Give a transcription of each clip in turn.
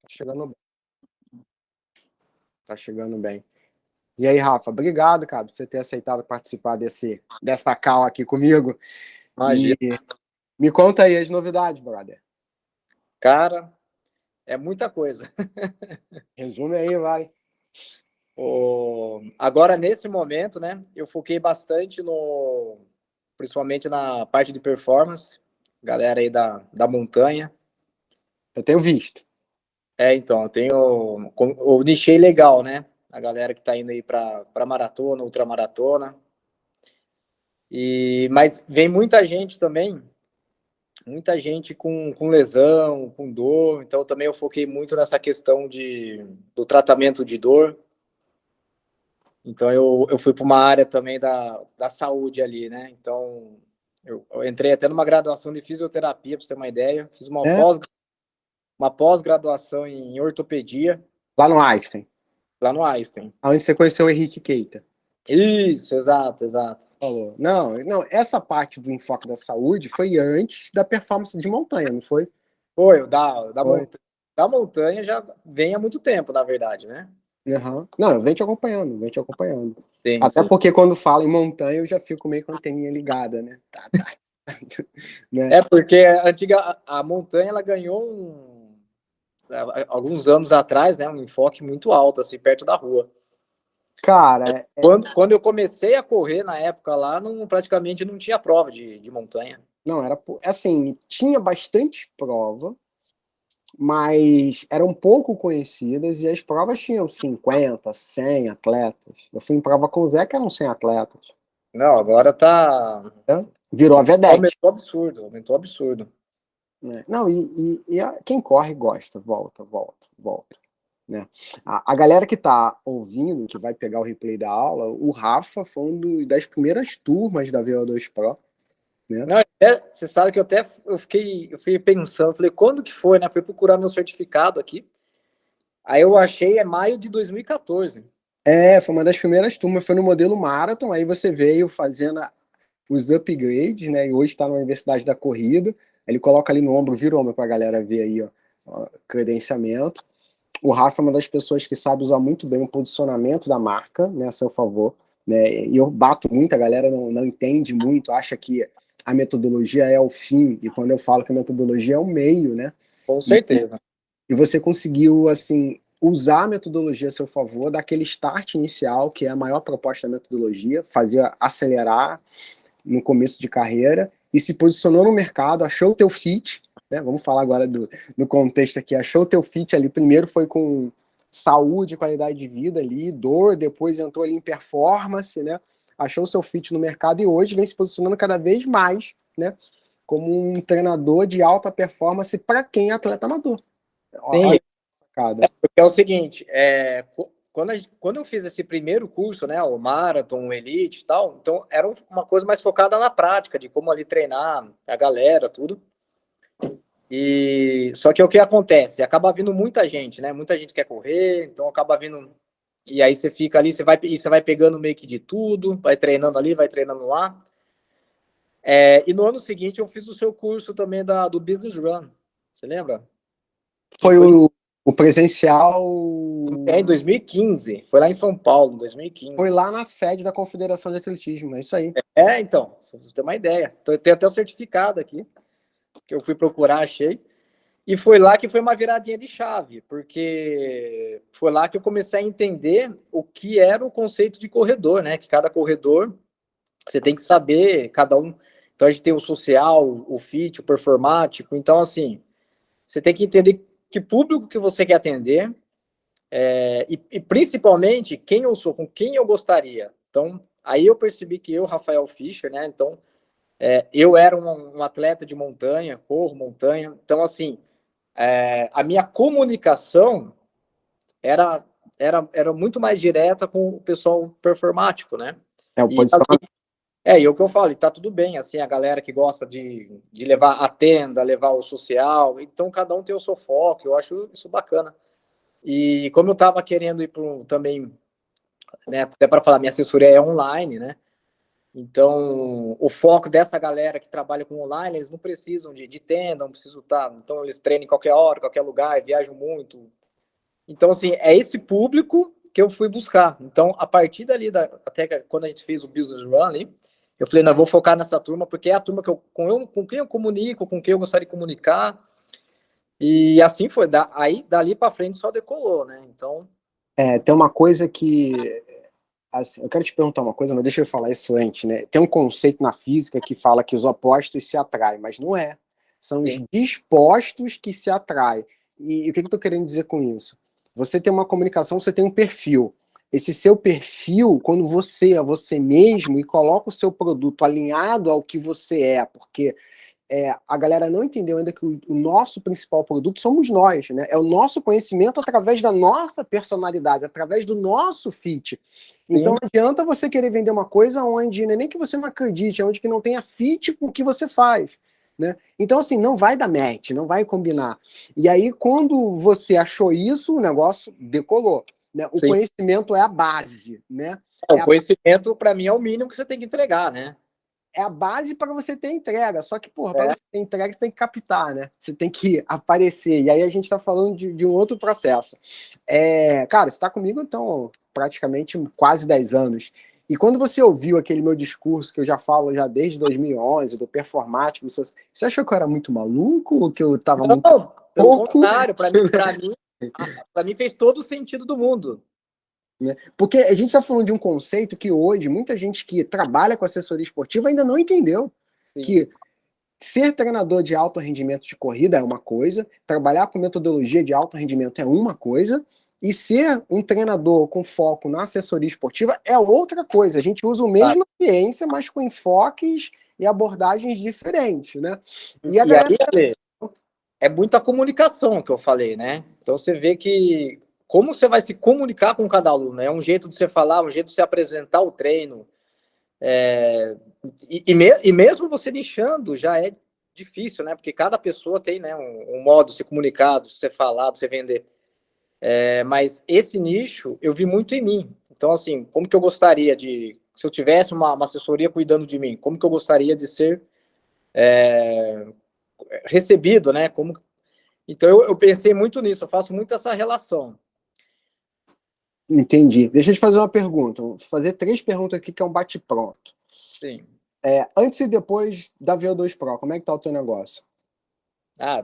Chegando bem. Tá chegando bem. E aí, Rafa, obrigado, cara, por você ter aceitado participar dessa call aqui comigo. Imagina. E me conta aí as novidades, brother. Cara, é muita coisa. Resume aí, vai. Agora, nesse momento, né, eu foquei bastante principalmente na parte de performance, galera aí da montanha. Eu tenho visto. Então, eu nichei legal, né, a galera que tá indo aí para maratona, ultramaratona. Mas vem muita gente também, muita gente com lesão, com dor, então também eu foquei muito nessa questão do tratamento de dor. Então eu fui para uma área também da saúde ali, né? Então eu entrei até numa graduação de fisioterapia, para você ter uma ideia. Fiz uma pós-graduação em ortopedia. Lá no Einstein. Lá no Einstein. Onde você conheceu o Henrique Keita. Isso, exato. Falou. Não, essa parte do enfoque da saúde foi antes da performance de montanha, não foi? Foi, da montanha já vem há muito tempo, na verdade, né? Uhum. Não, eu venho te acompanhando. Sim, Até sim. porque quando fala em montanha, eu já fico meio com a anteninha ligada, né? Né? Porque a montanha, ela ganhou alguns anos atrás, né, um enfoque muito alto, assim, perto da rua. Cara, quando eu comecei a correr na época lá, praticamente não tinha prova de montanha. Não, era assim, tinha bastante prova, mas eram pouco conhecidas e as provas tinham 50, 100 atletas. Eu fui em prova com o Zé, que eram 100 atletas. Não, agora tá... Virou a vedete. Aumentou absurdo. Não, quem corre gosta, volta. Né? A galera que tá ouvindo, que vai pegar o replay da aula, o Rafa foi das primeiras turmas da VO2 Pro. Né? Não, você sabe que eu fiquei pensando, falei, quando que foi, né? Fui procurar meu certificado aqui. Aí eu achei, maio de 2014. Foi uma das primeiras turmas, foi no modelo Marathon, aí você veio fazendo os upgrades, né? E hoje está na Universidade da Corrida. Ele coloca ali no ombro, vira o ombro para a galera ver aí, ó, credenciamento. O Rafa é uma das pessoas que sabe usar muito bem o posicionamento da marca, né, a seu favor. Né? E eu bato muito, a galera não entende muito, acha que a metodologia é o fim, e quando eu falo que a metodologia é o meio, né? Com certeza. E você conseguiu, assim, usar a metodologia a seu favor, daquele start inicial, que é a maior proposta da metodologia, fazer acelerar no começo de carreira, e se posicionou no mercado, achou o teu fit, né? Vamos falar agora do contexto aqui, achou o teu fit ali, primeiro foi com saúde, qualidade de vida ali, dor, depois entrou ali em performance, né? Achou o seu fit no mercado e hoje vem se posicionando cada vez mais, né? Como um treinador de alta performance para quem é atleta amador. Sim, Olha, porque é o seguinte, quando eu fiz esse primeiro curso, né, o Marathon, o Elite e tal, então era uma coisa mais focada na prática, de como ali treinar a galera, tudo. Só que o que acontece? Acaba vindo muita gente, né? Muita gente quer correr, então acaba vindo. E aí você fica ali, você vai pegando meio que de tudo, vai treinando ali, vai treinando lá. E no ano seguinte eu fiz o seu curso também do Business Run. Você lembra? foi o presencial. Em 2015. Foi lá em São Paulo, em 2015. Foi lá na sede da Confederação de Atletismo, é isso aí. Então, pra você ter uma ideia. Tem até o certificado aqui, que eu fui procurar, achei. E foi lá que foi uma viradinha de chave, porque foi lá que eu comecei a entender o que era o conceito de corredor, né? Que cada corredor, você tem que saber, cada um. Então a gente tem o social, o fit, o performático. Então, assim, você tem que entender que público que você quer atender, e principalmente quem eu sou, com quem eu gostaria. Então, aí eu percebi que eu, Rafael Fischer, né? Então, eu era um atleta de montanha, corro montanha. Então, assim, a minha comunicação era muito mais direta com o pessoal performático, né? O posicionamento. E o que eu falo, e tá tudo bem, assim, a galera que gosta de levar a tenda, levar o social, então cada um tem o seu foco, eu acho isso bacana. E como eu tava querendo ir também, né, até para falar, minha assessoria é online, né? Então, o foco dessa galera que trabalha com online, eles não precisam de tenda, não precisam estar. Então, eles treinam em qualquer hora, qualquer lugar, viajam muito. Então, assim, é esse público que eu fui buscar. Então, a partir dali, até quando a gente fez o Business Run ali, eu falei, não, vou focar nessa turma, porque é a turma com quem eu comunico, com quem eu gostaria de comunicar. E assim foi. Aí, dali para frente, só decolou, né? Então. Tem uma coisa que. Assim, eu quero te perguntar uma coisa, mas deixa eu falar isso antes, né? Tem um conceito na física que fala que os opostos se atraem, mas não é. São os Sim. dispostos que se atraem. E o que eu estou querendo dizer com isso? Você tem uma comunicação, você tem um perfil. Esse seu perfil, quando você é você mesmo e coloca o seu produto alinhado ao que você é, porque a galera não entendeu ainda que o nosso principal produto somos nós, né? É o nosso conhecimento através da nossa personalidade, através do nosso fit. Então Sim. não adianta você querer vender uma coisa onde nem que você não acredite, onde que não tenha fit com o que você faz. Né? Então, assim, não vai dar match, não vai combinar. E aí, quando você achou isso, o negócio decolou. Né? O Sim. conhecimento é a base, né? O conhecimento, para mim, é o mínimo que você tem que entregar, né? É a base para você ter entrega. Só que, porra, para É. você ter entrega, você tem que captar, né? Você tem que aparecer. E aí a gente está falando de um outro processo. Cara, você está comigo, então, praticamente quase 10 anos. E quando você ouviu aquele meu discurso, que eu já falo já desde 2011, do performático, você achou que eu era muito maluco? Ou que eu estava muito Não, pelo pouco? contrário, para mim fez todo o sentido do mundo. Né? Porque a gente está falando de um conceito que hoje muita gente que trabalha com assessoria esportiva ainda não entendeu. Sim. Que ser treinador de alto rendimento de corrida é uma coisa, trabalhar com metodologia de alto rendimento é uma coisa, e ser um treinador com foco na assessoria esportiva é outra coisa. A gente usa a mesma ciência, mas com enfoques e abordagens diferentes, né? E a E galera. aí, Ale, é muita comunicação que eu falei, né? Então você vê que como você vai se comunicar com cada aluno, né? É um jeito de você falar, um jeito de você apresentar o treino. E mesmo você nichando já é difícil, né? Porque cada pessoa tem, né, um modo de se comunicar, de você falar, de você vender. Mas esse nicho eu vi muito em mim. Então, assim, como que eu gostaria de... Se eu tivesse uma assessoria cuidando de mim, como que eu gostaria de ser recebido, né? Então, eu pensei muito nisso, eu faço muito essa relação. Entendi. Deixa eu te fazer uma pergunta. Vou fazer 3 perguntas aqui que é um bate-pronto. Sim. Antes e depois da VO2 Pro, como é que tá o teu negócio? Ah,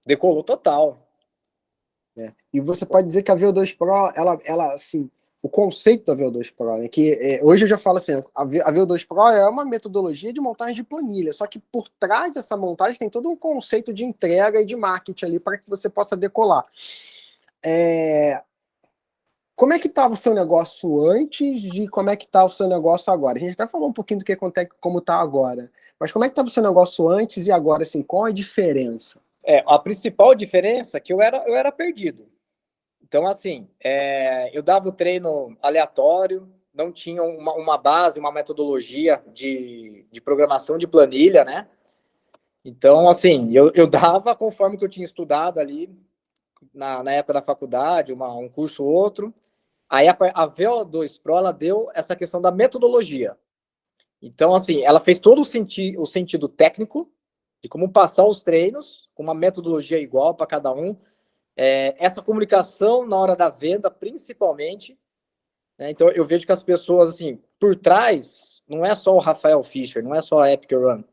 decolou total. Né? E você pode dizer que a VO2 Pro, ela assim, o conceito da VO2 Pro, né, que hoje eu já falo assim, a VO2 Pro é uma metodologia de montagem de planilha, só que por trás dessa montagem tem todo um conceito de entrega e de marketing ali para que você possa decolar. Como é que estava o seu negócio antes e como é que está o seu negócio agora? A gente até falou um pouquinho do que acontece, como está agora, mas como é que estava o seu negócio antes e agora, assim, qual a diferença? A principal diferença é que eu era perdido. Então, assim, eu dava o treino aleatório, não tinha uma base, uma metodologia de programação de planilha, né? Então, assim, eu dava conforme que eu tinha estudado ali na época da faculdade, um curso ou outro. Aí a VO2 Pro, ela deu essa questão da metodologia. Então, assim, ela fez todo o sentido técnico de como passar os treinos com uma metodologia igual para cada um. Essa comunicação na hora da venda, principalmente, né? Então, eu vejo que as pessoas, assim, por trás, não é só o Rafael Fischer, não é só a Epic Run.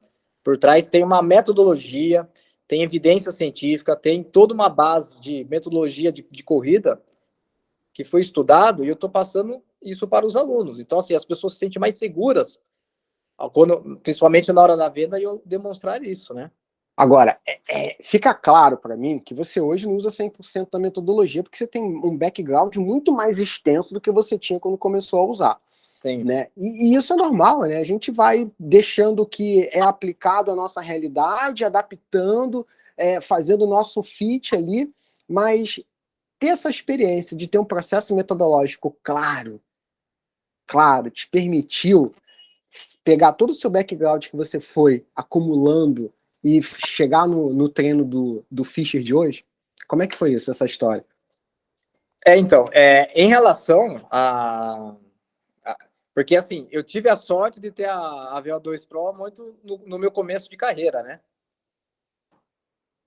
Por trás tem uma metodologia, tem evidência científica, tem toda uma base de metodologia de corrida que foi estudado e eu estou passando isso para os alunos. Então, assim, as pessoas se sentem mais seguras, principalmente na hora da venda, e eu demonstrar isso, né? Agora, fica claro para mim que você hoje não usa 100% da metodologia, porque você tem um background muito mais extenso do que você tinha quando começou a usar. Sim. Né? E isso é normal, né? A gente vai deixando o que é aplicado à nossa realidade, adaptando, fazendo o nosso fit ali, mas ter essa experiência de ter um processo metodológico claro, te permitiu pegar todo o seu background que você foi acumulando e chegar no treino do Fischer de hoje? Como é que foi isso, essa história? Então, em relação Porque, assim, eu tive a sorte de ter a VO2 Pro muito no meu começo de carreira, né?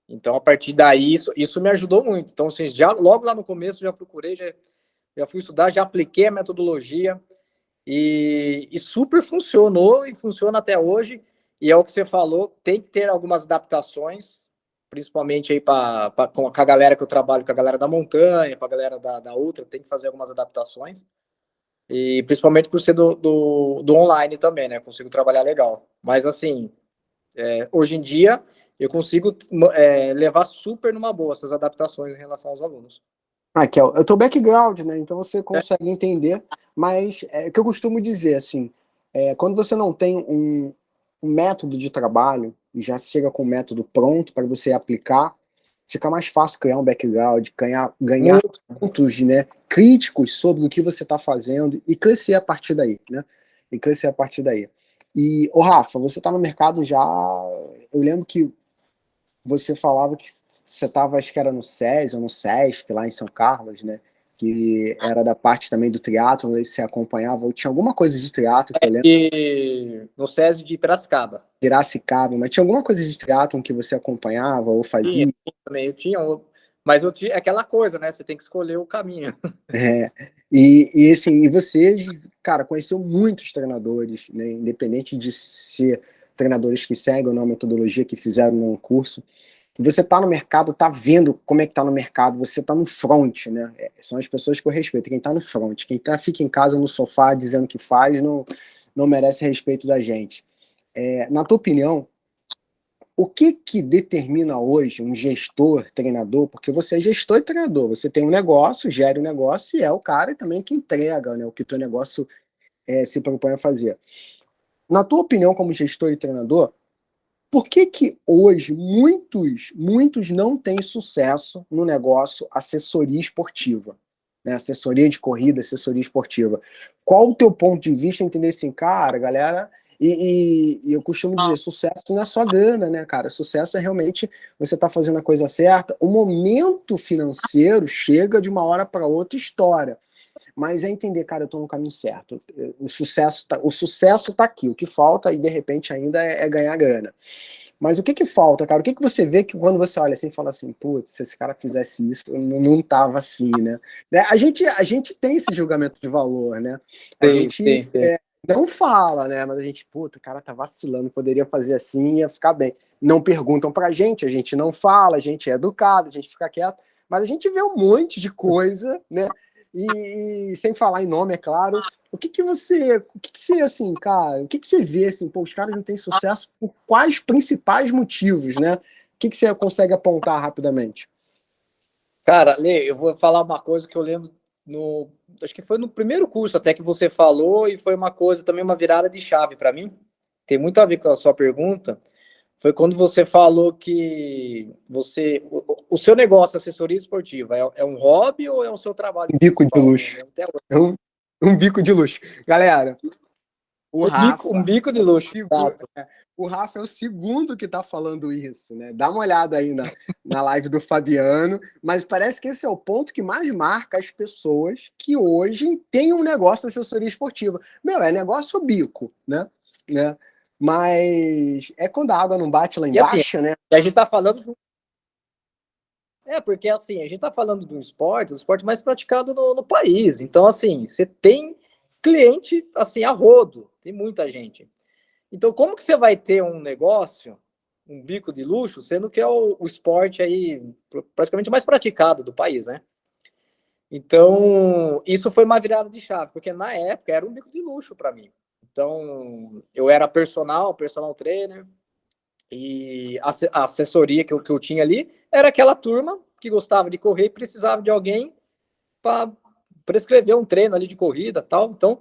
Então, a partir daí, isso me ajudou muito. Então, assim, logo lá no começo, já procurei, já fui estudar, já apliquei a metodologia e super funcionou e funciona até hoje. E é o que você falou, tem que ter algumas adaptações, principalmente aí com a galera que eu trabalho, com a galera da montanha, com a galera da Ultra, tem que fazer algumas adaptações. E principalmente por ser do online também, né? Consigo trabalhar legal. Mas, assim, hoje em dia, eu consigo levar super numa boa essas adaptações em relação aos alunos. Que é o teu background, né? Então você consegue entender, mas é o que eu costumo dizer, assim, quando você não tem um método de trabalho e já chega com o método pronto para você aplicar, fica mais fácil criar um background, ganhar pontos, né, críticos sobre o que você está fazendo e crescer a partir daí, né? E crescer a partir daí. E, ô Rafa, você está no mercado já. Eu lembro que você falava que você estava, acho que era no SESI ou no SESC, lá em São Carlos, né? Que era da parte também do triatlo, aí você acompanhava. Ou tinha alguma coisa de triatlo que eu lembro. No SESI de Piracicaba. Piracicaba, mas tinha alguma coisa de triatlo que você acompanhava ou fazia? Tinha, também, mas eu tinha aquela coisa, né? Você tem que escolher o caminho. E assim, e você, cara, conheceu muitos treinadores, né? Independente de ser treinadores que seguem ou não a metodologia, que fizeram um curso. Você tá no mercado, tá vendo como é que tá no mercado, você tá no front, né? São as pessoas que eu respeito, quem tá no front. Quem fica em casa no sofá dizendo que faz, não merece respeito da gente. Na tua opinião, o que determina hoje um gestor, treinador? Porque você é gestor e treinador, você tem um negócio, gera um negócio e é o cara também que entrega, né, o que o teu negócio se propõe a fazer. Na tua opinião, como gestor e treinador, por que hoje muitos não têm sucesso no negócio assessoria esportiva? Né? Assessoria de corrida, assessoria esportiva. Qual o teu ponto de vista em entender assim, cara, galera? E eu costumo dizer, sucesso não é só grana, né, cara? Sucesso é realmente você tá fazendo a coisa certa. O momento financeiro chega de uma hora para outra e estoura. Mas é entender, cara, eu tô no caminho certo. O sucesso tá aqui. O que falta, e de repente, ainda é ganhar grana. Mas o que falta, cara? O que você vê que quando você olha assim e fala assim, putz, se esse cara fizesse isso, não tava assim, né? A gente tem esse julgamento de valor, né? A gente Sim. não fala, né? Mas a gente, puta, o cara tá vacilando, poderia fazer assim, ia ficar bem. Não perguntam pra gente, a gente não fala, a gente é educado, a gente fica quieto, mas a gente vê um monte de coisa, né? E sem falar em nome, é claro, o que você, assim, cara, o que você vê, assim, pô, os caras não têm sucesso por quais principais motivos, né? O que você consegue apontar rapidamente? Cara, Lê, eu vou falar uma coisa que eu lembro acho que foi no primeiro curso até que você falou e foi uma coisa também, uma virada de chave para mim. Tem muito a ver com a sua pergunta. Foi quando você falou que o seu negócio, assessoria esportiva, é um hobby ou é o seu trabalho Um bico de principal? luxo. É um bico de luxo. Galera, o Um Rafa bico de luxo. o Rafa é o segundo que está falando isso, né? Dá uma olhada aí na live do Fabiano, mas parece que esse é o ponto que mais marca as pessoas que hoje têm um negócio de assessoria esportiva. Meu, é negócio bico, né? Mas é quando a água não bate lá E assim, embaixo, né? a gente tá falando. Porque assim, a gente tá falando do esporte mais praticado no país. Então, assim, você tem cliente assim a rodo, tem muita gente. Então, como que você vai ter um negócio, um bico de luxo, sendo que é o esporte aí praticamente mais praticado do país, né? Então, isso foi uma virada de chave, porque na época era um bico de luxo para mim. Então, eu era personal trainer, e a assessoria que eu tinha ali era aquela turma que gostava de correr e precisava de alguém para prescrever um treino ali de corrida tal. Então,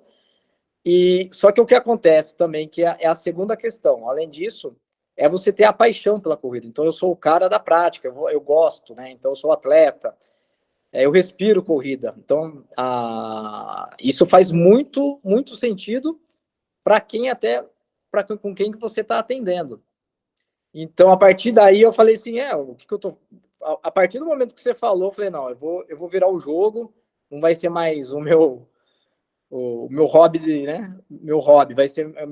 só que o que acontece também, que é a segunda questão, além disso, é você ter a paixão pela corrida. Então, eu sou o cara da prática, eu gosto, né? Então, eu sou atleta, eu respiro corrida. Então, isso faz muito sentido para quem com quem que você está atendendo. Então, a partir daí, eu falei assim, o que eu tô... A partir do momento que você falou, eu falei, não, eu vou virar o jogo, não vai ser mais o meu hobby, né? Meu hobby vai ser a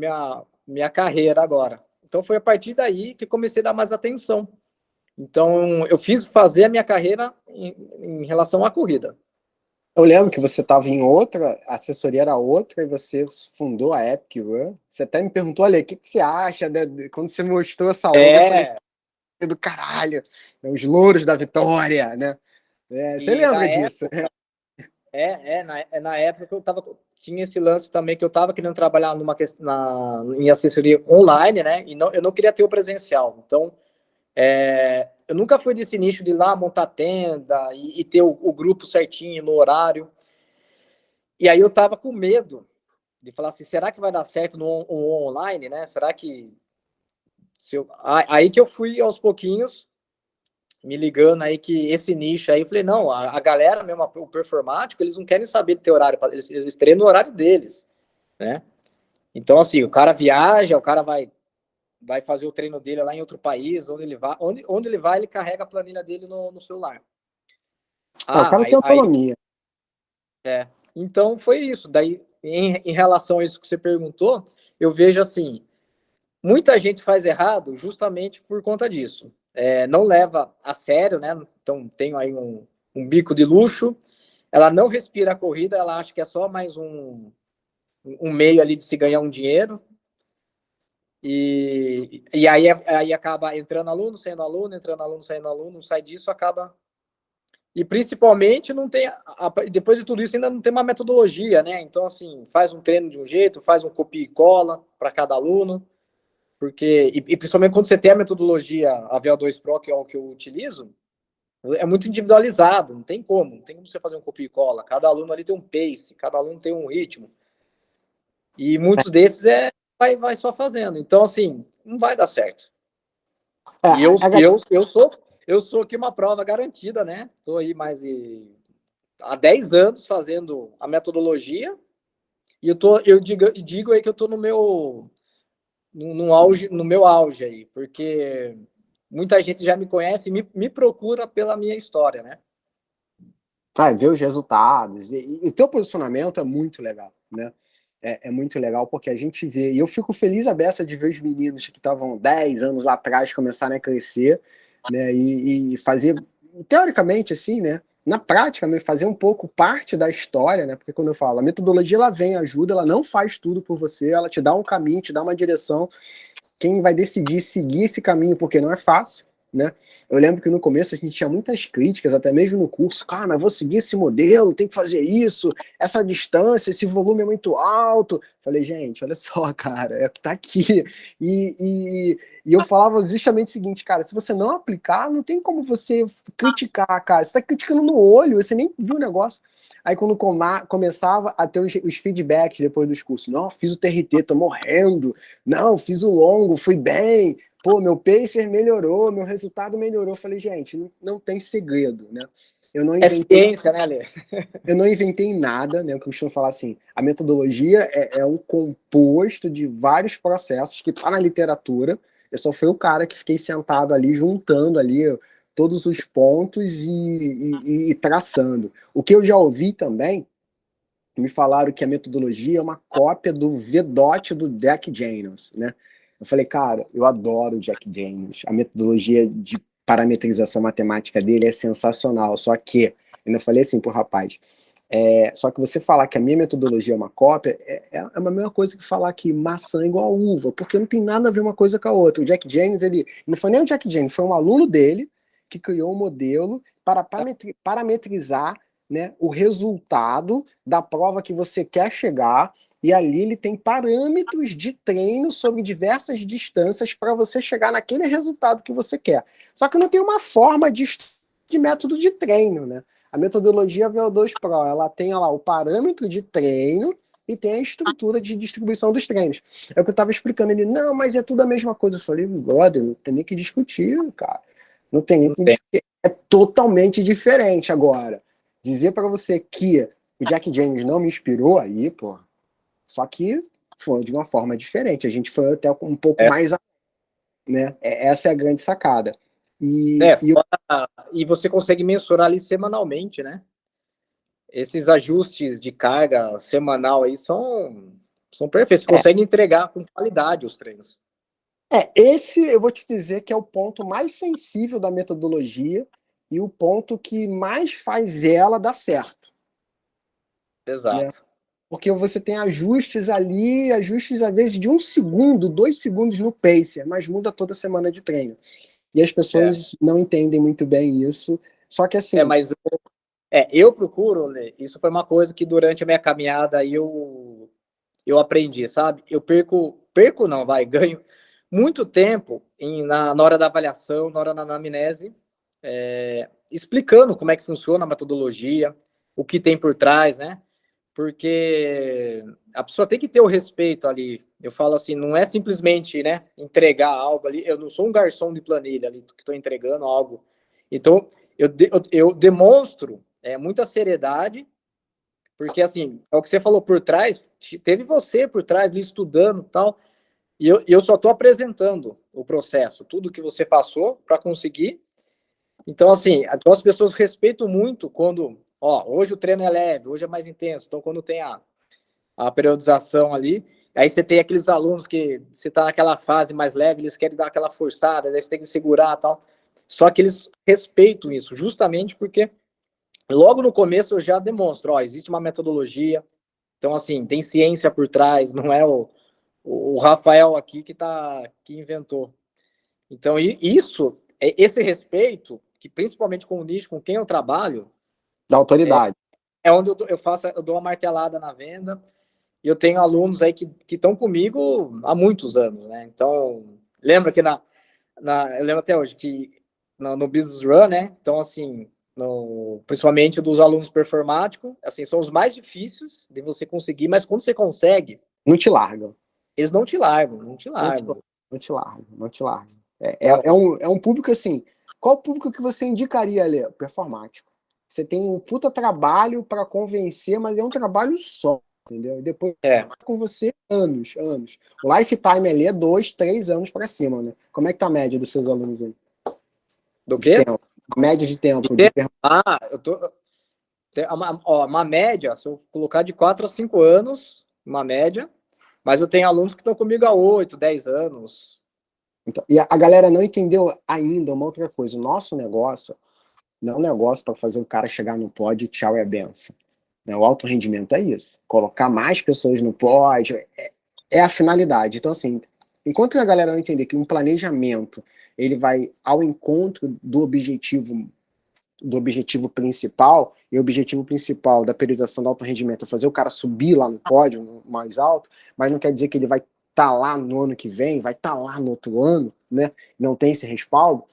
minha carreira agora. Então foi a partir daí que comecei a dar mais atenção. Então eu fiz fazer a minha carreira em relação à corrida. Eu lembro que você estava em outra, a assessoria era outra, e você fundou a Epic Run. Você até me perguntou, olha, o que você acha, né? Quando você mostrou essa logo, eu falei, É, do caralho, os louros da vitória, né? Você e na lembra disso? época, na época eu tava, tinha esse lance também que eu estava querendo trabalhar em assessoria online, né? E não, eu não queria ter o presencial. Então, eu nunca fui desse nicho de ir lá montar tenda e ter o grupo certinho no horário. E aí eu tava com medo de falar assim, será que vai dar certo no online, né? Será que aí que eu fui aos pouquinhos me ligando aí que esse nicho aí, eu falei, não, a galera mesmo, o performático, eles não querem saber de ter horário, eles treinam no horário deles, né? Então, assim, o cara viaja, o cara vai fazer o treino dele lá em outro país, onde ele vai, ele carrega a planilha dele no celular. O cara tem Aí autonomia. então foi isso. Daí, em relação a isso que você perguntou, eu vejo assim, muita gente faz errado justamente por conta disso. Não leva a sério, né? Então tem aí um bico de luxo. Ela não respira a corrida, ela acha que é só mais um meio ali de se ganhar um dinheiro. E aí acaba entrando aluno, saindo aluno, entrando aluno, saindo aluno, não sai disso, acaba. E principalmente não tem. Depois de tudo isso, ainda não tem uma metodologia, né? Então, assim, faz um treino de um jeito, faz um copia e cola para cada aluno. Porque, e principalmente quando você tem a metodologia, a VO2 Pro, que é o que eu utilizo, é muito individualizado, não tem como você fazer um copia e cola. Cada aluno ali tem um pace, cada aluno tem um ritmo. E muitos desses vai só fazendo. Então, assim, não vai dar certo. É, E eu, a, a, eu, eu sou eu sou aqui uma prova garantida, né? Estou aí há 10 anos fazendo a metodologia, e eu digo aí que eu estou no meu auge aí, porque muita gente já me conhece e me procura pela minha história, né? ver os resultados. E o teu posicionamento é muito legal, né? É muito legal porque a gente vê, e eu fico feliz a beça de ver os meninos que estavam 10 anos lá atrás começarem a crescer, né? E fazer, teoricamente, assim, né? Na prática, né, fazer um pouco parte da história, né? Porque quando eu falo, a metodologia ela vem, ajuda, ela não faz tudo por você, ela te dá um caminho, te dá uma direção. Quem vai decidir seguir esse caminho, porque não é fácil, né? Eu lembro que no começo a gente tinha muitas críticas, até mesmo no curso, cara, mas vou seguir esse modelo, tem que fazer isso, essa distância, esse volume é muito alto. Falei, gente, olha só, cara, é que tá aqui. E eu falava justamente o seguinte, cara, se você não aplicar, não tem como você criticar, cara. Você tá criticando no olho, você nem viu o negócio. Aí quando começava a ter os feedbacks depois dos cursos, não, fiz o TRT, tô morrendo, não, fiz o longo, fui bem, pô, meu pacer melhorou, meu resultado melhorou. Eu falei, gente, não tem segredo, né? Eu não É inventei, ciência, né, Lê? eu não inventei nada, né? Eu costumo falar assim, a metodologia é um composto de vários processos que está na literatura. Eu só fui o cara que fiquei sentado ali, juntando ali todos os pontos e traçando. O que eu já ouvi também, me falaram que a metodologia é uma cópia do VDOT do Jack Daniels, né? Eu falei, cara, eu adoro o Jack Daniels. A metodologia de parametrização matemática dele é sensacional. Só que, eu falei assim pro rapaz, só que você falar que a minha metodologia é uma cópia é a mesma coisa que falar que maçã é igual a uva, porque não tem nada a ver uma coisa com a outra. O Jack Daniels, ele não foi nem o Jack Daniels, foi um aluno dele que criou um modelo para parametrizar, né, o resultado da prova que você quer chegar, e ali ele tem parâmetros de treino sobre diversas distâncias para você chegar naquele resultado que você quer. Só que não tem uma forma de método de treino, né? A metodologia VO2 Pro, ela tem lá o parâmetro de treino e tem a estrutura de distribuição dos treinos. É o que eu estava explicando. Ele, não, mas é tudo a mesma coisa. Eu falei, brother, não tem nem que discutir, cara. Não tem nem Não que tem. discutir. É totalmente diferente agora. Dizer para você que o Jack James não me inspirou aí, pô. Só que foi de uma forma diferente. A gente foi até um pouco É, mais, né? Essa é a grande sacada. E e você consegue mensurar ali semanalmente, né? esses ajustes de carga semanal aí são perfeitos. Você consegue entregar com qualidade os treinos. Esse eu vou te dizer que é o ponto mais sensível da metodologia e o ponto que mais faz ela dar certo, né? Exato. Porque você tem ajustes ali, ajustes às vezes de 1 segundo, 2 segundos no pacer, mas muda toda semana de treino. E as pessoas não entendem muito bem isso. Só que assim. Mas eu procuro, né, isso foi uma coisa que durante a minha caminhada eu aprendi, sabe? Eu perco não, ganho muito tempo na hora da avaliação, na hora da anamnese, explicando como é que funciona a metodologia, o que tem por trás, né? Porque a pessoa tem que ter o respeito ali. Eu falo assim, não é simplesmente, né, entregar algo ali. Eu não sou um garçom de planilha ali que estou entregando algo. Então, eu demonstro muita seriedade, porque assim, é o que você falou por trás, teve você por trás ali estudando e tal, e eu só estou apresentando o processo, tudo que você passou para conseguir. Então, assim, as pessoas respeitam muito quando, hoje o treino é leve, hoje é mais intenso, então quando tem a periodização ali, aí você tem aqueles alunos que você está naquela fase mais leve, eles querem dar aquela forçada, daí você tem que segurar e tal. Só que eles respeitam isso, justamente porque logo no começo eu já demonstro, existe uma metodologia, então assim, tem ciência por trás, não é o Rafael aqui que inventou. Então isso, esse respeito, que principalmente com o nicho com quem eu trabalho, Da autoridade. é onde eu dou uma martelada na venda, e eu tenho alunos aí que estão comigo há muitos anos, né? Então, lembra que eu lembro até hoje que no Business Run, né? Então, assim, principalmente dos alunos performáticos, assim, são os mais difíceis de você conseguir, mas quando você consegue, Não te largam. eles não te largam, não te Não te, largam. não te largam, não te largam. É um público assim. Qual público que você indicaria, Lê? Performático. Você tem um puta trabalho para convencer, mas é um trabalho só, entendeu? E depois com você anos, anos. O lifetime ali é 2, 3 anos para cima, né? Como é que tá a média dos seus alunos aí? Do De quê? tempo. A média de tempo de Eu tô. Uma média, se eu colocar de 4 a 5 anos, uma média, mas eu tenho alunos que estão comigo há 8, 10 anos. Então, e a galera não entendeu ainda uma outra coisa. O nosso negócio não é um negócio para fazer o cara chegar no pódio e tchau é benção. Né? O alto rendimento é isso. Colocar mais pessoas no pódio é a finalidade. Então, assim, enquanto a galera não entender que um planejamento ele vai ao encontro do objetivo principal, e o objetivo principal da periodização do alto rendimento é fazer o cara subir lá no pódio, no mais alto, mas não quer dizer que ele vai estar lá no ano que vem, vai estar lá no outro ano, né? Não tem esse respaldo.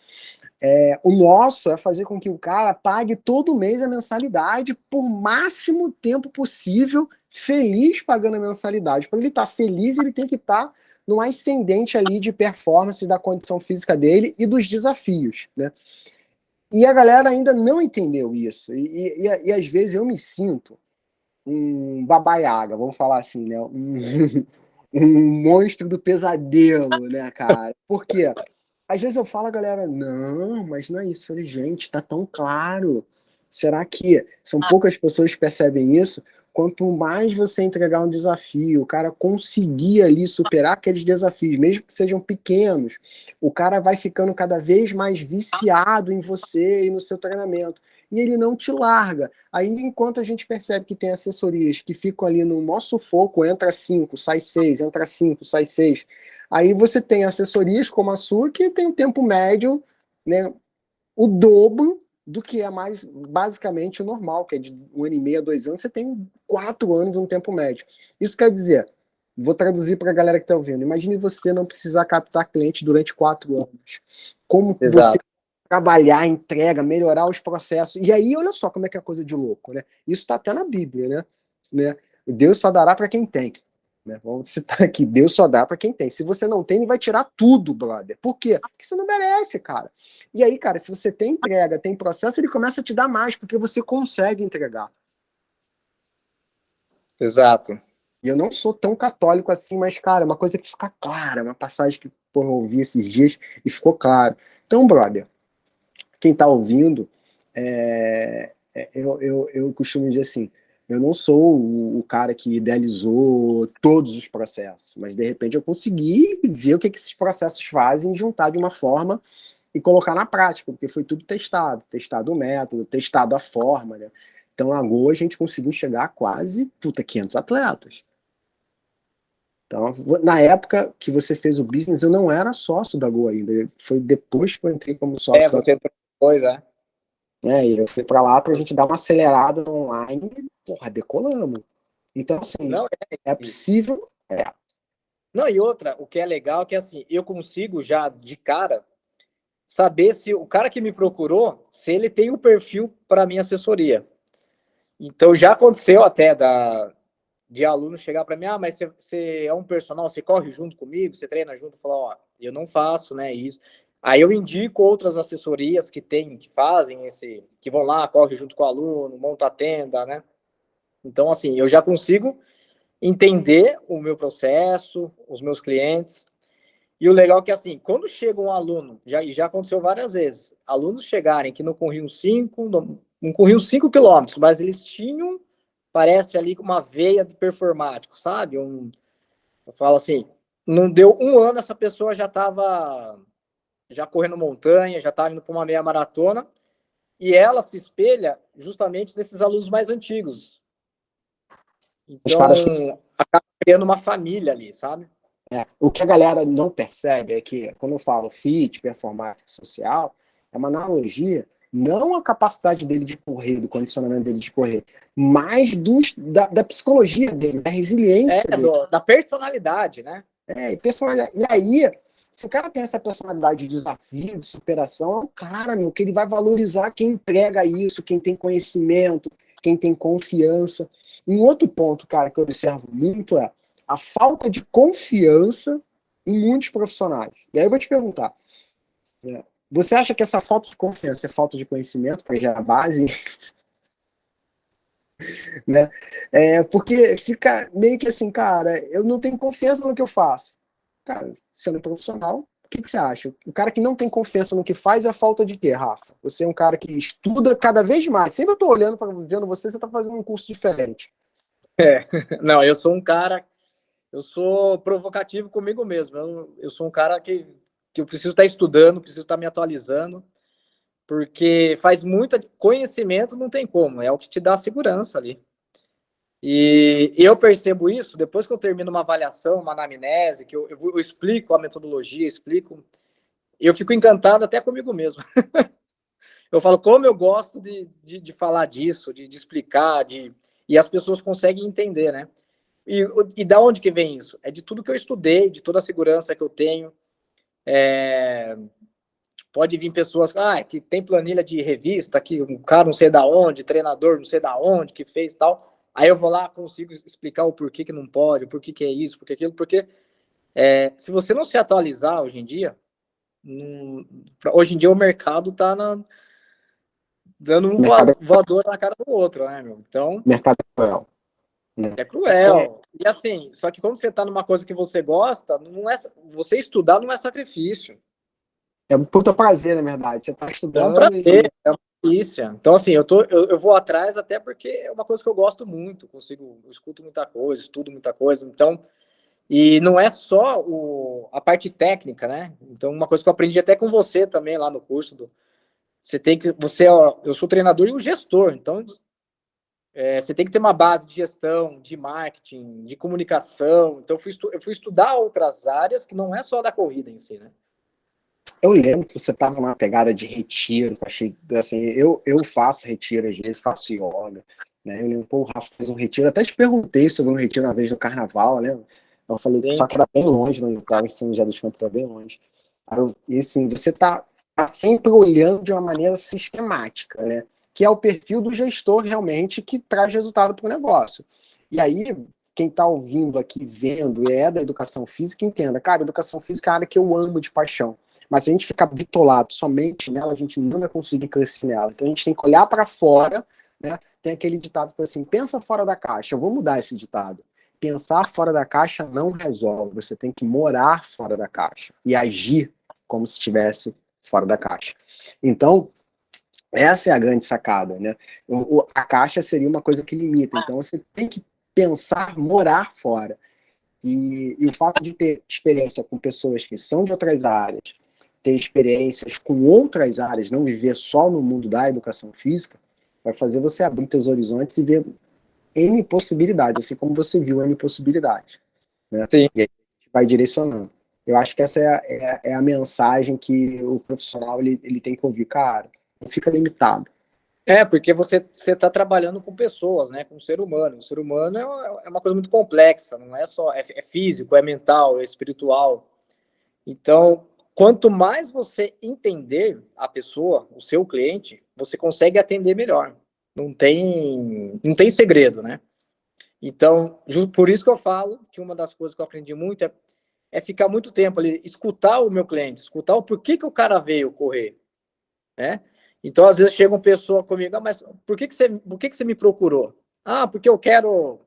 O nosso é fazer com que o cara pague todo mês a mensalidade por máximo tempo possível, feliz pagando a mensalidade. Para ele estar feliz, ele tem que estar no ascendente ali de performance da condição física dele e dos desafios, né? E a galera ainda não entendeu isso. E às vezes eu me sinto um babaiaga, vamos falar assim, né? Um monstro do pesadelo, né, cara? Por quê? Às vezes eu falo, a galera, não, mas não é isso. Eu falei, gente, tá tão claro. Será que são poucas pessoas que percebem isso? Quanto mais você entregar um desafio, o cara conseguir ali superar aqueles desafios, mesmo que sejam pequenos, o cara vai ficando cada vez mais viciado em você e no seu treinamento. E ele não te larga. Aí, enquanto a gente percebe que tem assessorias que ficam ali no nosso foco, entra 5, sai 6, entra 5, sai 6. Aí você tem assessorias como a sua, que tem um tempo médio, né, o dobro do que é mais basicamente o normal, que é de 1 ano e meio a 2 anos, você tem 4 anos um tempo médio. Isso quer dizer, vou traduzir para a galera que está ouvindo, imagine você não precisar captar cliente durante 4 anos. Como você Exato. trabalhar, entrega, melhorar os processos. E aí, olha só como é que é coisa de louco, né? Isso está até na Bíblia, né? Deus só dará para quem tem. Né? Vamos citar aqui, Deus só dá para quem tem. Se você não tem, ele vai tirar tudo, brother. Por quê? Porque você não merece, cara. E aí, cara, se você tem entrega, tem processo, ele começa a te dar mais, porque você consegue entregar. Exato. E eu não sou tão católico assim, mas, cara, uma coisa que fica clara, uma passagem que eu ouvi esses dias e ficou claro. Então, brother, quem tá ouvindo, eu costumo dizer assim, eu não sou o cara que idealizou todos os processos, mas de repente eu consegui ver o que esses processos fazem, juntar de uma forma e colocar na prática, porque foi tudo testado o método, testado a forma, né? Então, a Go, a gente conseguiu chegar a quase, 500 atletas. Então, na época que você fez o business, eu não era sócio da Go ainda. Foi depois que eu entrei como sócio da Você entrou depois, né? E eu fui para lá para a gente dar uma acelerada no online, porra, decolamos. Então, assim, Não, é possível. não, e outra, o que é legal é que assim, eu consigo já de cara saber se o cara que me procurou, se ele tem o perfil para minha assessoria. Então já aconteceu até de aluno chegar para mim, mas você é um personal, você corre junto comigo, você treina junto, falar, ó, eu não faço, né, isso. Aí eu indico outras assessorias que tem, que fazem que vão lá, corre junto com o aluno, monta a tenda, né? Então, assim, eu já consigo entender o meu processo, os meus clientes. E o legal é que, assim, quando chega um aluno, já aconteceu várias vezes, alunos chegarem que não corriam 5 quilômetros, mas eles tinham, parece ali, uma veia de performático, sabe? Eu falo assim, não deu um ano, essa pessoa já estava já correndo montanha, já estava indo para uma meia maratona, e ela se espelha justamente nesses alunos mais antigos. Os caras. Então, acaba criando uma família ali, sabe? O que a galera não percebe é que, quando eu falo fit, performática social, é uma analogia, não a capacidade dele de correr, do condicionamento dele de correr, mas da psicologia dele, da resiliência dele. Da personalidade, né? E personalidade. E aí, se o cara tem essa personalidade de desafio, de superação, é um cara, meu, que ele vai valorizar quem entrega isso, quem tem conhecimento, quem tem confiança. Um outro ponto, cara, que eu observo muito é a falta de confiança em muitos profissionais. E aí eu vou te perguntar, né, você acha que essa falta de confiança é falta de conhecimento, para já é a base, né? Porque fica meio que assim, cara, eu não tenho confiança no que eu faço. Cara, sendo profissional, o que você acha? O cara que não tem confiança no que faz é a falta de quê, Rafa? Você é um cara que estuda cada vez mais. Sempre eu tô olhando para vendo você tá fazendo um curso diferente. Não, eu sou um cara, eu sou provocativo comigo mesmo. Eu sou um cara que eu preciso estar estudando, preciso estar me atualizando, porque faz muita conhecimento, não tem como, é o que te dá segurança ali. E eu percebo isso depois que eu termino uma avaliação, uma anamnese, que eu explico a metodologia, explico, eu fico encantado até comigo mesmo. Eu falo como eu gosto de falar disso, de explicar, e as pessoas conseguem entender, né? E da onde que vem isso? É de tudo que eu estudei, de toda a segurança que eu tenho. Pode vir pessoas que tem planilha de revista, que um cara não sei da onde, treinador não sei da onde, que fez tal. Aí eu vou lá, consigo explicar o porquê que não pode, o porquê que é isso, porquê aquilo, porque se você não se atualizar hoje em dia, hoje em dia o mercado está dando um Mercado voador na cara do outro, né, meu? Então, mercado é cruel, né? é cruel. E assim, só que quando você está numa coisa que você gosta, não é, você estudar não é sacrifício. É um puta prazer, na verdade. Você está É um estudando prazer, é uma delícia. Então, assim, eu vou atrás até porque é uma coisa que eu gosto muito, eu escuto muita coisa, estudo muita coisa, então, e não é só a parte técnica, né? Então, uma coisa que eu aprendi até com você também lá no curso, eu sou treinador e um gestor, então, você tem que ter uma base de gestão, de marketing, de comunicação, então eu fui estudar outras áreas que não é só da corrida em si, né? Eu lembro que você estava numa pegada de retiro, achei, assim, eu faço retiro às vezes, faço yoga, né? Eu lembro, pô, o Rafa fez um retiro, até te perguntei sobre um retiro uma vez no carnaval, né? Eu falei, Sim. só que era bem longe, não estava em São José dos Campos, bem longe. E assim, você tá sempre olhando de uma maneira sistemática, né? Que é o perfil do gestor realmente que traz resultado para o negócio. E aí, quem está ouvindo aqui, vendo, é da educação física, entenda, cara, educação física é a área que eu amo de paixão. Mas se a gente ficar bitolado somente nela, a gente não vai conseguir crescer nela. Então a gente tem que olhar para fora, né? Tem aquele ditado que assim, pensa fora da caixa. Eu vou mudar esse ditado. Pensar fora da caixa não resolve. Você tem que morar fora da caixa e agir como se estivesse fora da caixa. Então, Essa é a grande sacada, né? A caixa seria uma coisa que limita, então você tem que pensar morar fora. E o fato de ter experiência com pessoas que são de outras áreas, ter experiências com outras áreas, não viver só no mundo da educação física, vai fazer você abrir seus horizontes e ver N possibilidades, assim como você viu N possibilidades, né? Sim. E aí a gente vai direcionando. Eu acho que essa é a mensagem que o profissional ele tem que ouvir. Cara, não fica limitado. Porque você está trabalhando com pessoas, né? Com o ser humano. O ser humano é uma coisa muito complexa, não é só. É físico, é mental, é espiritual. Então, quanto mais você entender a pessoa, o seu cliente, você consegue atender melhor. Não tem segredo, né? Então, por isso que eu falo que uma das coisas que eu aprendi muito é ficar muito tempo ali, escutar o meu cliente, escutar o porquê que o cara veio correr, né? Então, às vezes chega uma pessoa comigo, mas por que você me procurou? Ah, porque eu quero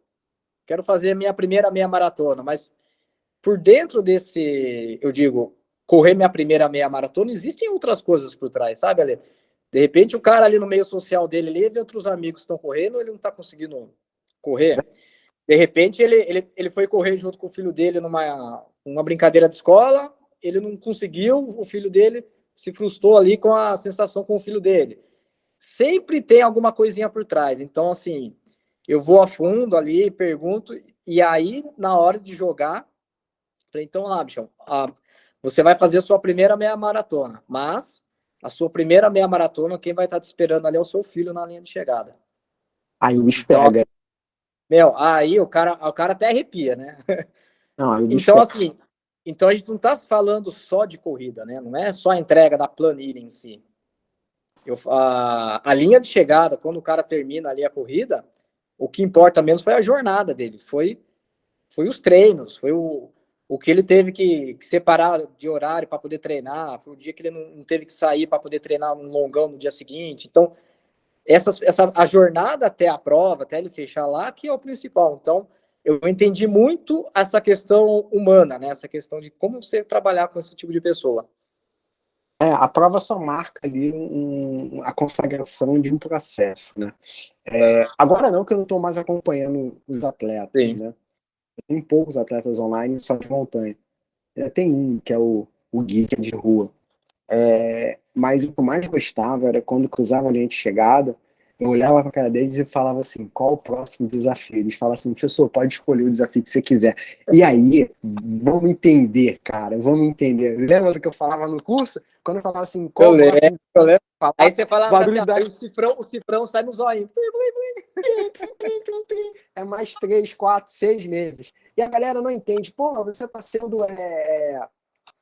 fazer a minha primeira meia maratona, mas por dentro desse, eu digo, correr minha primeira meia maratona, existem outras coisas por trás, sabe, Ale? De repente, o cara ali no meio social dele, ele vê outros amigos que estão correndo, ele não está conseguindo correr. De repente, ele foi correr junto com o filho dele numa brincadeira de escola, ele não conseguiu, o filho dele se frustrou ali com a sensação com o filho dele. Sempre tem alguma coisinha por trás. Então, assim, eu vou a fundo ali, pergunto, e aí, na hora de jogar, falei, então lá, bichão, você vai fazer a sua primeira meia maratona, mas a sua primeira meia maratona, quem vai estar te esperando ali é o seu filho na linha de chegada. Aí o bicho Então, pega. aí o cara até arrepia, né? Não, aí o bicho Então, pega. assim, então a gente não está falando só de corrida, né? Não é só a entrega da planilha em si. A linha de chegada, quando o cara termina ali a corrida, o que importa mesmo foi a jornada dele, foi os treinos, foi o que ele teve que separar de horário para poder treinar, foi o dia que ele não teve que sair para poder treinar um longão no dia seguinte. Então, a jornada até a prova, até ele fechar lá, que é o principal. Então, eu entendi muito essa questão humana, né? Essa questão de como você trabalhar com esse tipo de pessoa. A prova só marca ali a consagração de um processo, né? Agora não, que eu não estou mais acompanhando os atletas, Sim. né? Tem poucos atletas online só de montanha. Tem um, que é o Gui, que é de rua. Mas o que eu mais gostava era quando cruzava a linha de chegada, eu olhava para a cara deles e falava assim, qual o próximo desafio? Eles falavam assim, professor, pode escolher o desafio que você quiser. E aí, vamos entender, cara, vamos entender. Lembra do que eu falava no curso? Quando eu falava assim, Eu qual o lembro, próximo eu lembro. desafio? Aí Falar, você o falava assim, barulho da... o cifrão sai no zóio. É mais 3, 4, 6 meses. E a galera não entende. Pô, você está sendo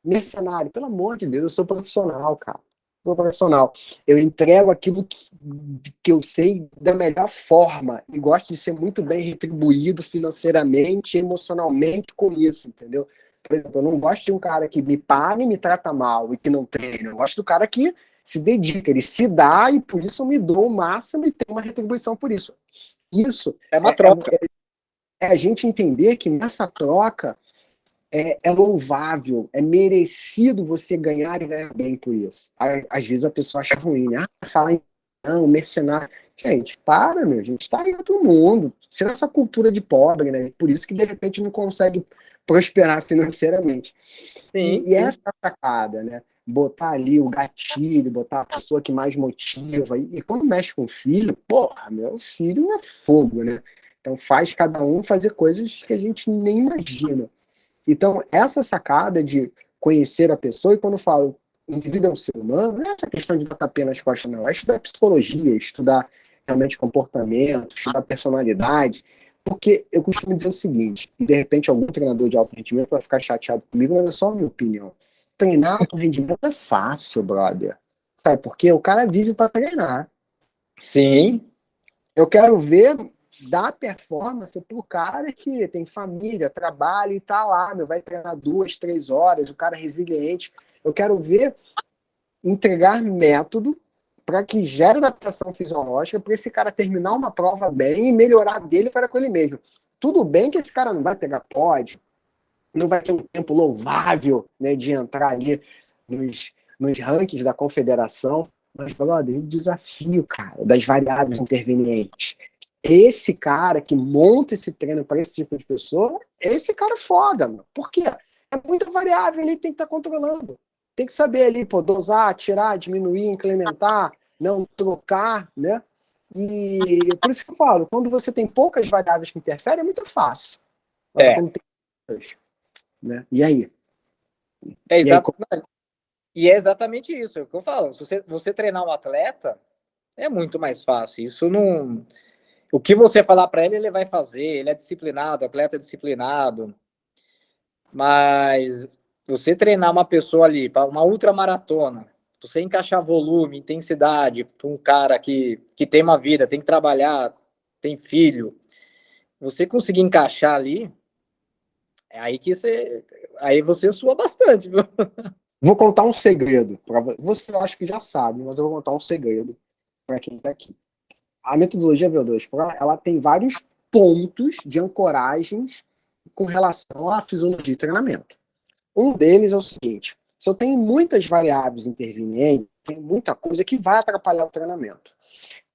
mercenário. Pelo amor de Deus, eu sou profissional, cara. Sou profissional. Eu entrego aquilo que eu sei da melhor forma e gosto de ser muito bem retribuído financeiramente, emocionalmente com isso, entendeu? Por exemplo, eu não gosto de um cara que me paga e me trata mal e que não treina. Eu gosto do cara que se dedica, ele se dá e por isso eu me dou o máximo e tenho uma retribuição por isso. Isso É uma troca. é a gente entender que nessa troca é louvável, é merecido você ganhar e ganhar bem por isso. Às vezes a pessoa acha ruim, né? Fala em não, mercenário. Gente, para, meu, a gente está em outro mundo. Tira essa cultura de pobre, né? Por isso que de repente não consegue prosperar financeiramente. Sim, E sim. essa sacada, né? Botar ali o gatilho, botar a pessoa que mais motiva. E quando mexe com o filho, porra, meu filho é fogo, né? Então faz cada um fazer coisas que a gente nem imagina. Então, essa sacada de conhecer a pessoa, e quando eu falo indivíduo é um ser humano, não é essa questão de botar pena nas costas, não. É estudar psicologia, estudar realmente comportamento, estudar personalidade, porque eu costumo dizer o seguinte, e de repente algum treinador de alto rendimento vai ficar chateado comigo, mas é só a minha opinião. Treinar alto rendimento é fácil, brother. Sabe por quê? O cara vive para treinar. Sim. Eu quero ver dar performance pro cara que tem família, trabalha e tá lá, meu, vai treinar 2, 3 horas, o cara é resiliente. Eu quero ver entregar método para que gere adaptação fisiológica para esse cara terminar uma prova bem e melhorar dele para com ele mesmo. Tudo bem que esse cara não vai pegar pódio, não vai ter um tempo louvável, né, de entrar ali nos rankings da confederação, Mas, brother, o desafio, cara, das variáveis intervenientes. Esse cara que monta esse treino para esse tipo de pessoa, esse cara é foda, mano. Por quê? É muita variável ali que tem que estar controlando. Tem que saber ali, pô, dosar, tirar, diminuir, incrementar, não trocar, né? E por isso que eu falo, quando você tem poucas variáveis que interferem, é muito fácil. Agora, É, quando tem muitas, né? E aí? é E aí, exato. E é exatamente isso, é o que eu falo. Se você treinar um atleta, é muito mais fácil. Isso não. O que você falar para ele, ele vai fazer. Ele é disciplinado, o atleta é disciplinado. Mas você treinar uma pessoa ali para uma ultramaratona, você encaixar volume, intensidade para um cara que tem uma vida, tem que trabalhar, tem filho, você conseguir encaixar ali, é aí que você sua bastante, viu? vou contar um segredo para você. Eu acho que já sabe, mas eu vou contar um segredo para quem está aqui. A metodologia VO2 Pro, ela tem vários pontos de ancoragens com relação à fisiologia de treinamento. Um deles é o seguinte: se eu tenho muitas variáveis intervenientes, tem muita coisa que vai atrapalhar o treinamento.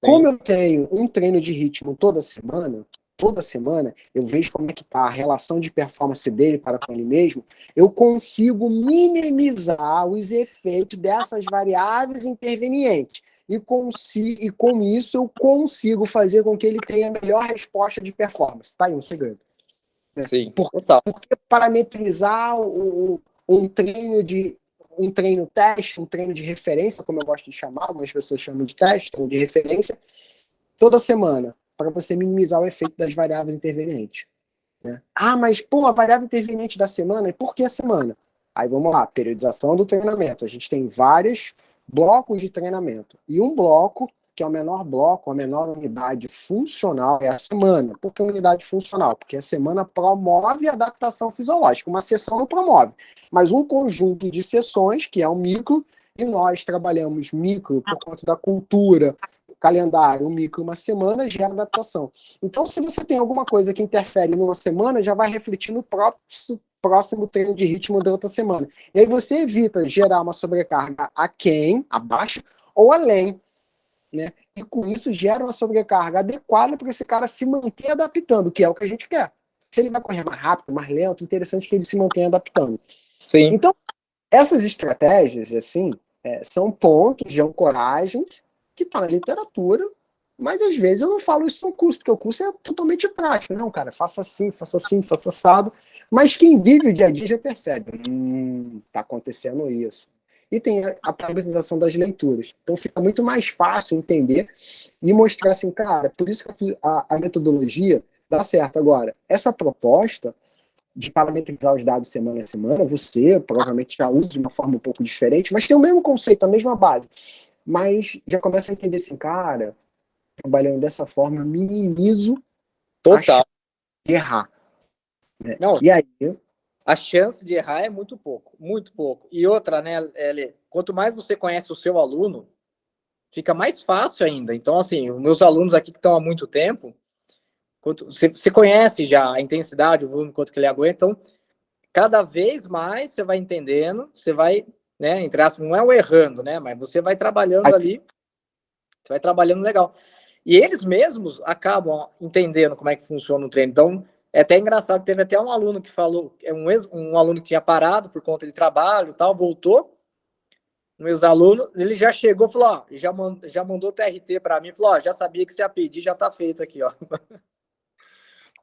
Como Sim, eu tenho um treino de ritmo toda semana eu vejo como é que está a relação de performance dele para com ele mesmo, eu consigo minimizar os efeitos dessas variáveis intervenientes. E com isso eu consigo fazer com que ele tenha a melhor resposta de performance. Tá aí um segredo. Né? sim, total. Porque parametrizar um treino de um treino teste, um treino de referência, como eu gosto de chamar, algumas pessoas chamam de teste, treino de referência, toda semana, para você minimizar o efeito das variáveis intervenientes. Né? Ah, mas pô, a variável interveniente da semana, e por que a semana? Aí vamos lá, periodização do treinamento. A gente tem vários blocos de treinamento. E um bloco, que é o menor bloco, a menor unidade funcional, é a semana. Por que unidade funcional? Porque a semana promove a adaptação fisiológica. Uma sessão não promove, mas um conjunto de sessões, que é o micro, e nós trabalhamos micro por conta da cultura, calendário, um micro, uma semana, gera adaptação. Então, se você tem alguma coisa que interfere numa semana, já vai refletir no próximo treino de ritmo da outra semana. E aí você evita gerar uma sobrecarga aquém, abaixo, ou além, né? E com isso gera uma sobrecarga adequada para esse cara se manter adaptando, que é o que a gente quer. Se ele vai correr mais rápido, mais lento, interessante que ele se mantenha adaptando. Sim. Então, essas estratégias, assim, são pontos de ancoragem que está na literatura, mas às vezes eu não falo isso no curso, porque o curso é totalmente prático. Não, cara, faça assim, faça assim, faça assado. Mas quem vive o dia a dia já percebe. Tá acontecendo isso. E tem a parametrização das leituras. Então fica muito mais fácil entender e mostrar assim, cara, por isso que a metodologia dá certo. Agora, essa proposta de parametrizar os dados semana a semana, você provavelmente já usa de uma forma um pouco diferente, mas tem o mesmo conceito, a mesma base. Mas já começa a entender assim, cara, trabalhando dessa forma, eu minimizo a Total. chance de errar. Né? Não, E aí, a chance de errar é muito pouco, muito pouco. E outra, né, Eli, quanto mais você conhece o seu aluno, fica mais fácil ainda. Então, assim, os meus alunos aqui que estão há muito tempo, você conhece já a intensidade, o volume, quanto que ele aguenta, então, cada vez mais você vai entendendo, você vai, né, entre aspas, não é o errando, né, mas você vai trabalhando ali, você vai trabalhando legal. E eles mesmos acabam entendendo como é que funciona o treino. Então, é até engraçado, teve até um aluno que falou, um aluno que tinha parado por conta de trabalho e tal, voltou, um ex-aluno, ele já chegou e falou, ó, já mandou TRT para mim, falou, ó, já sabia que você ia pedir, já tá feito aqui, ó.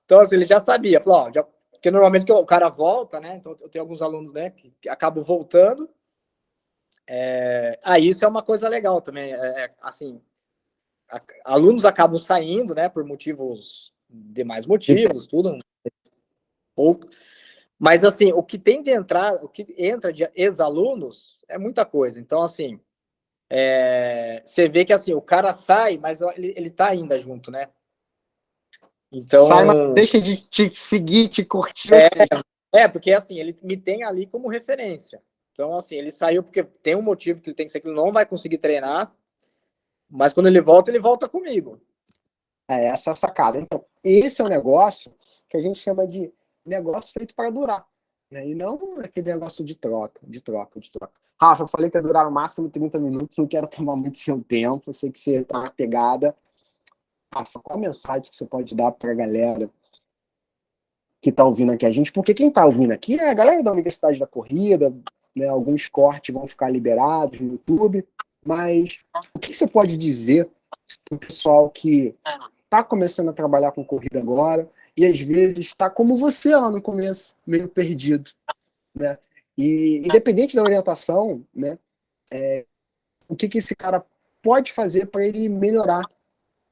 Então, assim, ele já sabia, falou, ó, já, porque normalmente o cara volta, né, então eu tenho alguns alunos, né, que acabam voltando, aí isso é uma coisa legal também, assim, alunos acabam saindo, né, por motivos, demais motivos, tudo, ou mas, assim, o que tem de entrar, o que entra de ex-alunos é muita coisa. Então, assim, você vê que, assim, o cara sai, mas ele tá ainda junto, né? sai, mas Então, deixa de te seguir, te curtir, ou seja, porque, assim, ele me tem ali como referência. Então, assim, ele saiu porque tem um motivo que ele tem que ser que ele não vai conseguir treinar, mas quando ele volta comigo. essa é a sacada. Então, esse é o negócio que a gente chama de negócio feito para durar. Né? E não aquele negócio de troca, de troca, de troca. Rafa, eu falei que ia durar no máximo 30 minutos, não quero tomar muito seu tempo, eu sei que você tá na pegada. Rafa, qual a mensagem que você pode dar para a galera que está ouvindo aqui a gente? Porque quem está ouvindo aqui é a galera da Universidade da Corrida, né? Alguns cortes vão ficar liberados no YouTube, mas o que você pode dizer para o pessoal que está começando a trabalhar com corrida agora e às vezes está como você lá no começo, meio perdido, né? E independente da orientação, né? O que esse cara pode fazer para ele melhorar,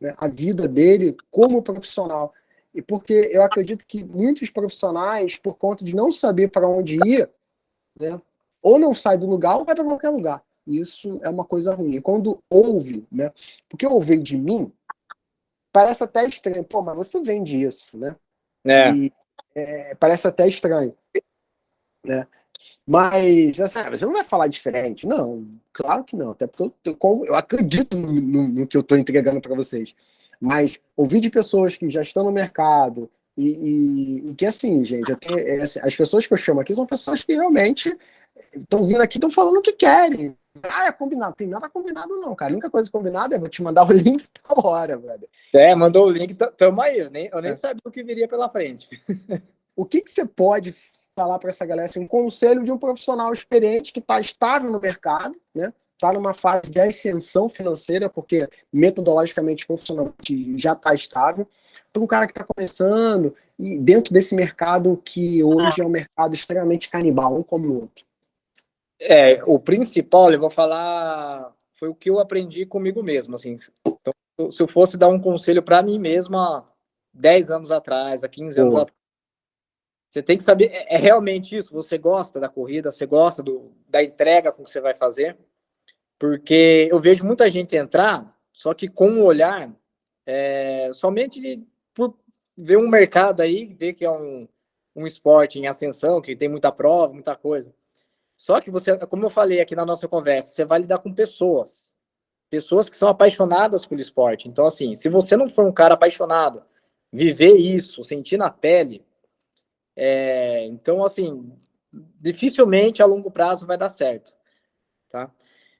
né, a vida dele como profissional? E porque eu acredito que muitos profissionais, por conta de não saber para onde ir, né, ou não sai do lugar ou vai para qualquer lugar. Isso é uma coisa ruim. E quando ouve, né, porque ouvir de mim parece até estranho. Pô, mas você vende isso, né? É, E parece até estranho, né? Mas assim, você não vai falar diferente? Não, claro que não. Até porque eu acredito no que eu estou entregando para vocês. Mas ouvir de pessoas que já estão no mercado e que assim, gente, as pessoas que eu chamo aqui são pessoas que realmente estão vindo aqui, estão falando o que querem. Ah, é combinado. Não tem nada combinado, não, cara. A única coisa combinada é vou te mandar o link da hora, velho. mandou o link, tamo aí. Eu nem É. sabia o que viria pela frente. O que você pode falar para essa galera, assim, um conselho de um profissional experiente que está estável no mercado, né? Está numa fase de ascensão financeira, porque metodologicamente, profissionalmente já está estável, para um cara que está começando e dentro desse mercado que hoje é um mercado extremamente canibal, um como o outro. O principal, eu vou falar, foi o que eu aprendi comigo mesmo, assim. Então, se eu fosse dar um conselho para mim mesma 10 anos atrás, há 15 anos Pô, atrás, você tem que saber, realmente isso? Você gosta da corrida? Você gosta da entrega com que você vai fazer? Porque eu vejo muita gente entrar, só que com um olhar, somente por ver um mercado aí, ver que é um esporte em ascensão, que tem muita prova, muita coisa. Só que você, como eu falei aqui na nossa conversa, você vai lidar com pessoas que são apaixonadas pelo esporte. Então, assim, se você não for um cara apaixonado, viver isso, sentir na pele, então, assim, dificilmente a longo prazo vai dar certo, tá?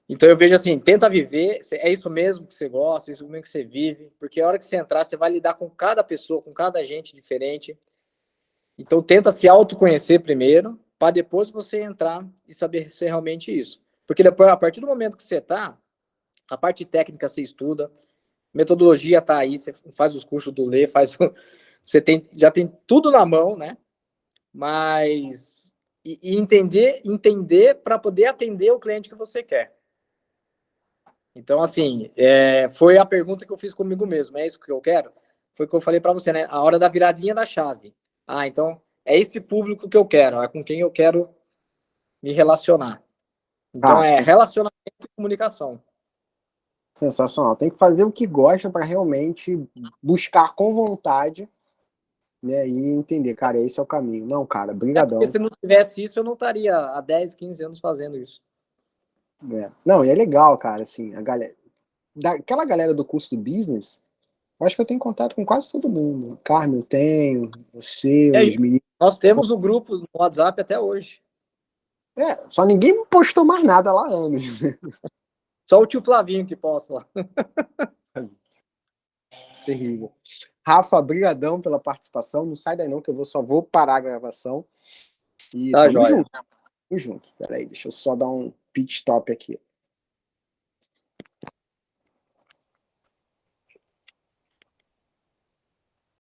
Então eu vejo assim, tenta viver, é isso mesmo que você gosta, é isso mesmo que você vive, porque a hora que você entrar, você vai lidar com cada pessoa, com cada gente diferente. Então tenta se autoconhecer primeiro, para depois você entrar e saber ser realmente isso. Porque depois, a partir do momento que você tá, a parte técnica você estuda, metodologia tá aí, você faz os cursos do Lê, você já tem tudo na mão, né? Mas e entender para poder atender o cliente que você quer. Então, assim, foi a pergunta que eu fiz comigo mesmo. É isso que eu quero? Foi o que eu falei para você, né? A hora da viradinha da chave. Ah, então é esse público que eu quero, é com quem eu quero me relacionar. Então, ah, é relacionamento e comunicação. sensacional. Tem que fazer o que gosta para realmente buscar com vontade, né, e entender, cara, esse é o caminho. Não, cara, Porque brigadão. se não tivesse isso, eu não estaria há 10, 15 anos fazendo isso. Não, e é legal, cara, assim, a galera, daquela galera do curso do business, eu acho que eu tenho contato com quase todo mundo. Carmen, eu tenho, você, É, os meninos. nós temos o grupo no WhatsApp até hoje. Só ninguém postou mais nada lá há anos. Só o tio Flavinho que posta lá. Terrível. Rafa, brigadão pela participação. Não sai daí não, que só vou parar a gravação. E Tá, tamo joia. junto. Tamo junto. Peraí, deixa eu só dar um pit stop aqui.